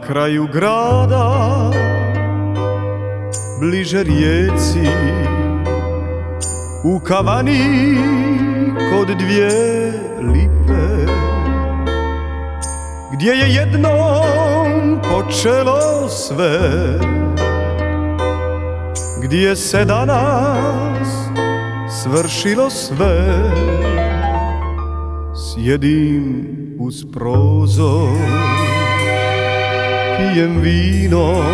kraju grada, bliže rijeci, u kavani kod dvije lipe, gdje je jednom počelo sve, gdje se danas svršilo sve. Sjedim uz prozor, pijem vino,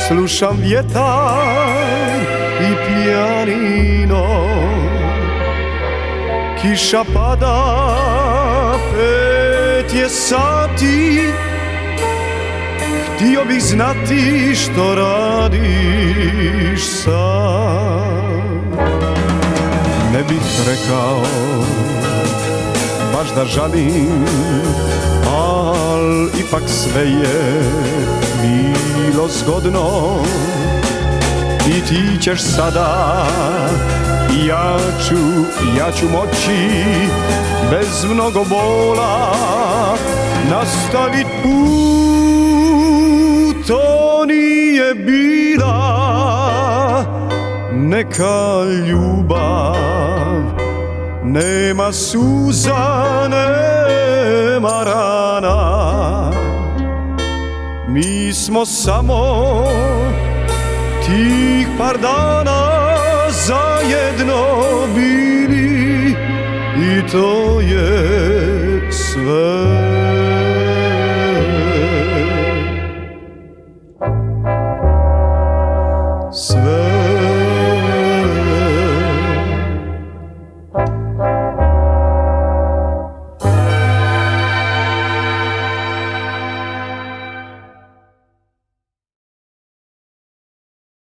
slušam vjetar i pijanino. Kiša pada, 5 je sati, htio bih znati što radiš sam. Ne bih rekao baš da žalim, al ipak sve je bilo zgodno. I ti ćeš sada, ja ću moći bez mnogo bola nastavit put. To nije bila neka ljubav, nema suza, nema rana. Mi smo samo tih par dana zajedno bili i to je sve.